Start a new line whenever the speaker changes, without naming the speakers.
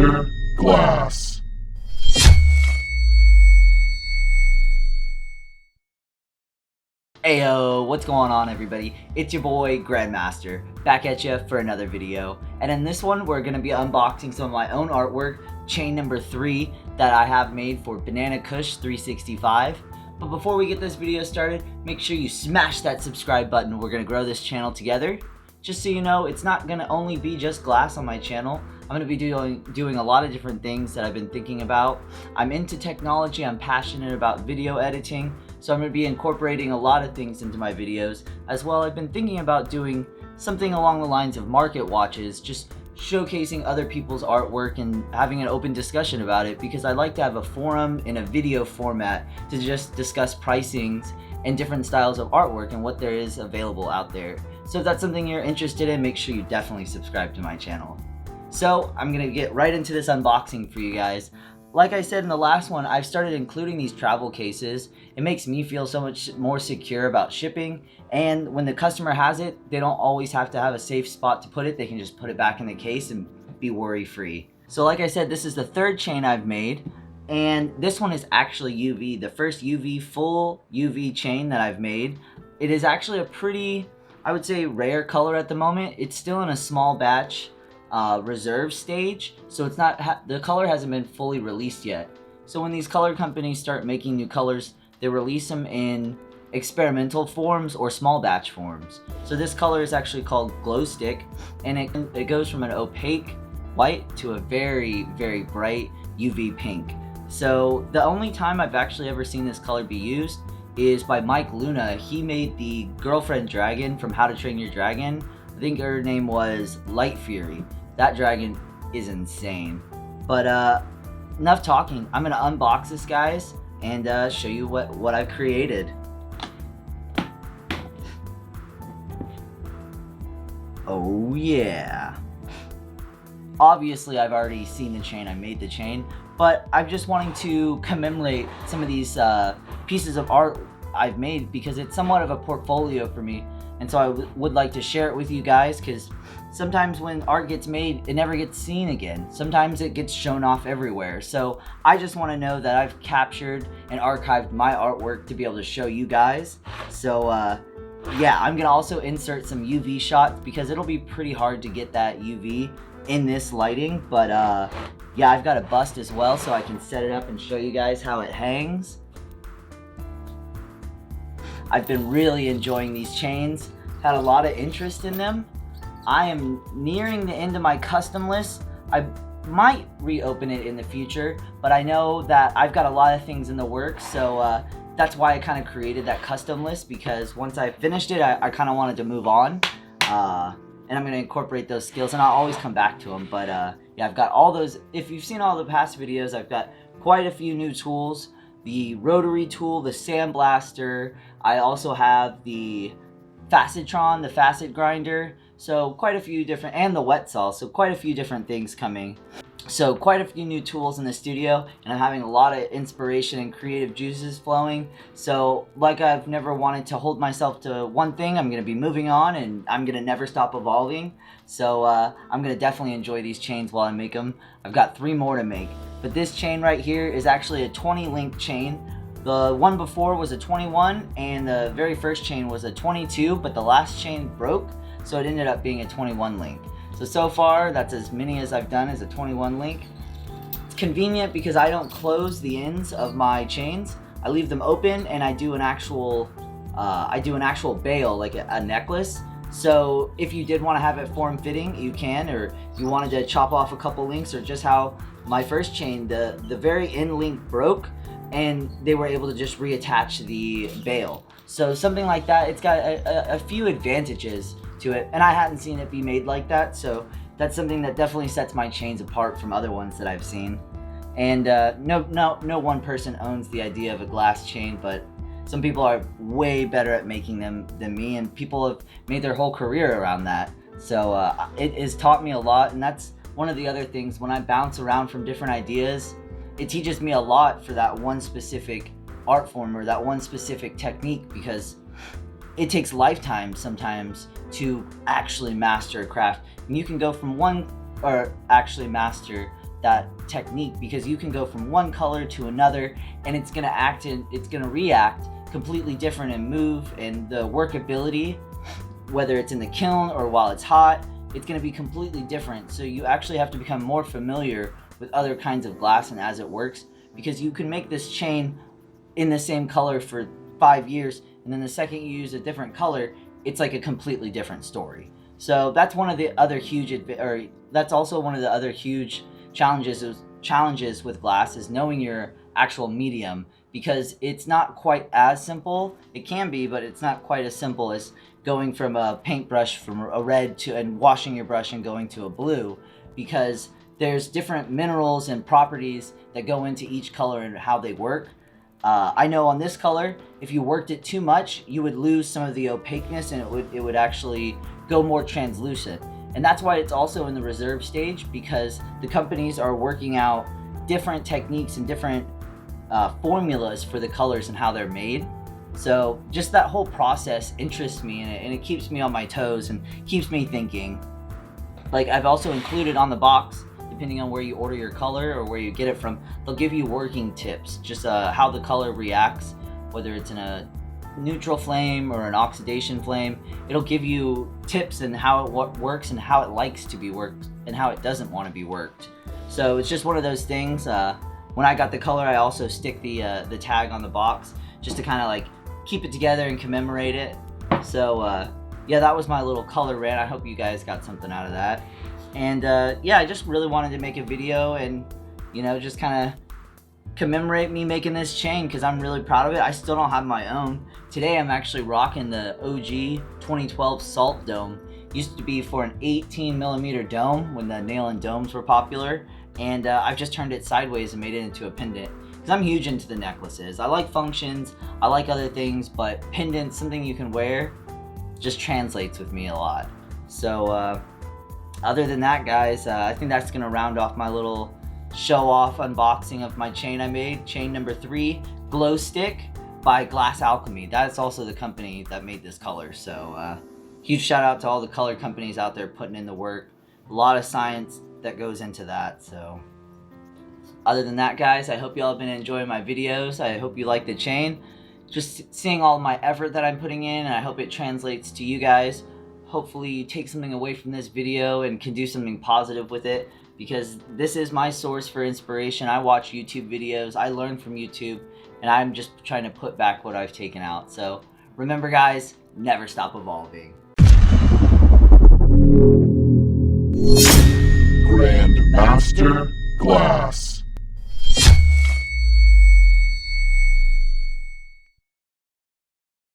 Master Class.
Ayo, what's going on everybody? It's your boy Grandmaster, back at you for another video. And in this one, we're going to be unboxing some of my own artwork, chain number 3 that I have made for Banana Kush 365. But before we get this video started, make sure you smash that subscribe button. We're going to grow this channel together. Just so you know, it's not going to only be just glass on my channel. I'm going to be doing a lot of different things that I've been thinking about. I'm into technology, I'm passionate about video editing, so I'm going to be incorporating a lot of things into my videos. As well, I've been thinking about doing something along the lines of market watches, just showcasing other people's artwork and having an open discussion about it, because I like to have a forum in a video format to just discuss pricings and different styles of artwork and what there is available out there. So if that's something you're interested in, make sure you definitely subscribe to my channel. So I'm gonna get right into this unboxing for you guys. Like I said in the last one, I've started including these travel cases. It makes me feel so much more secure about shipping, and when the customer has it, they don't always have to have a safe spot to put it. They can just put it back in the case and be worry free. So like I said, this is the third chain I've made, and this one is actually UV, the first full UV chain that I've made. It is actually a pretty, I would say, rare color at the moment. It's still in a small batch reserve stage, so it's not the color hasn't been fully released yet. So when these color companies start making new colors, they release them in experimental forms or small batch forms. So this color is actually called GlowStick, and it goes from an opaque white to a very, very bright UV pink. So the only time I've actually ever seen this color be used is by Mike Luna. He made the girlfriend dragon from How to Train Your Dragon. I think her name was Light Fury. That dragon is insane. But enough talking. I'm gonna unbox this, guys, and show you what I've created. Oh yeah. Obviously, I've already seen the chain. I made the chain, but I'm just wanting to commemorate some of these pieces of art I've made, because it's somewhat of a portfolio for me, and so I would like to share it with you guys, because sometimes when art gets made, it never gets seen again. Sometimes it gets shown off everywhere. So I just want to know that I've captured and archived my artwork to be able to show you guys. So yeah, I'm gonna also insert some UV shots, because it'll be pretty hard to get that UV in this lighting. But yeah, I've got a bust as well, so I can set it up and show you guys how it hangs. I've been really enjoying these chains, had a lot of interest in them. I am nearing the end of my custom list. I might reopen it in the future, but I know that I've got a lot of things in the works, so that's why I kind of created that custom list, because once I finished it, I kind of wanted to move on, and I'm going to incorporate those skills, and I'll always come back to them. But yeah, I've got all those. If you've seen all the past videos, I've got quite a few new tools. The rotary tool, the sandblaster. I also have the Facetron, the facet grinder. So quite a few different, and the wet saw. So quite a few different things coming. So quite a few new tools in the studio, and I'm having a lot of inspiration and creative juices flowing. So like I've never wanted to hold myself to one thing, I'm going to be moving on, and I'm going to never stop evolving. So I'm going to definitely enjoy these chains while I make them. I've got 3 more to make. But this chain right here is actually a 20 link chain. The one before was a 21, and the very first chain was a 22, but the last chain broke, so it ended up being a 21 link. So far, that's as many as I've done as a 21 link. It's convenient because I don't close the ends of my chains. I leave them open, and I do an actual bail, like a necklace. So if you did want to have it form fitting, you can, or if you wanted to chop off a couple links, or just how my first chain, the very end link broke, and they were able to just reattach the bail. So something like that, it's got a few advantages to it, and I hadn't seen it be made like that, so that's something that definitely sets my chains apart from other ones that I've seen. And no one person owns the idea of a glass chain, but some people are way better at making them than me, and people have made their whole career around that. So it has taught me a lot, and that's one of the other things. When I bounce around from different ideas, it teaches me a lot for that one specific art form or that one specific technique, because it takes lifetimes sometimes to actually master a craft. And you can go from one, or actually master that technique, because you can go from one color to another and it's going to react completely different and move, and the workability, whether it's in the kiln or while it's hot, it's going to be completely different. So you actually have to become more familiar with other kinds of glass and as it works, because you can make this chain in the same color for 5 years, and then the second you use a different color, it's like a completely different story. So that's one of the other huge that's also one of the other huge challenges with glass, is knowing your actual medium, because it's not quite as simple. It can be, but it's not quite as simple as going from a paintbrush from a red to and washing your brush and going to a blue, because there's different minerals and properties that go into each color and how they work. I know on this color, if you worked it too much, you would lose some of the opaqueness, and it would actually go more translucent. And that's why it's also in the reserve stage, because the companies are working out different techniques and different formulas for the colors and how they're made. So just that whole process interests me, and it keeps me on my toes and keeps me thinking. Like, I've also included on the box, depending on where you order your color or where you get it from, they'll give you working tips, just how the color reacts, whether it's in a neutral flame or an oxidation flame. It'll give you tips and how it works and how it likes to be worked and how it doesn't want to be worked. So it's just one of those things. When I got the color, I also stick the tag on the box just to kind of like keep it together and commemorate it. So yeah, that was my little color rant. I hope you guys got something out of that. And yeah, I just really wanted to make a video and, you know, just kind of commemorate me making this chain, because I'm really proud of it. I still don't have my own. Today I'm actually rocking the OG 2012 Salt Dome. Used to be for an 18mm dome when the nail and domes were popular, and I've just turned it sideways and made it into a pendant, because I'm huge into the necklaces. I like functions, I like other things, but pendants, something you can wear, just translates with me a lot. So other than that, guys, I think that's gonna round off my little show-off unboxing of my chain I made. Chain number 3, GlowStick by Glass Alchemy. That's also the company that made this color. So huge shout out to all the color companies out there putting in the work. A lot of science that goes into that. So other than that, guys, I hope you all have been enjoying my videos. I hope you like the chain. Just seeing all my effort that I'm putting in, and I hope it translates to you guys. Hopefully you take something away from this video and can do something positive with it, because this is my source for inspiration. I watch YouTube videos, I learn from YouTube, and I'm just trying to put back what I've taken out. So remember, guys, never stop evolving.
Grandmaster Glass.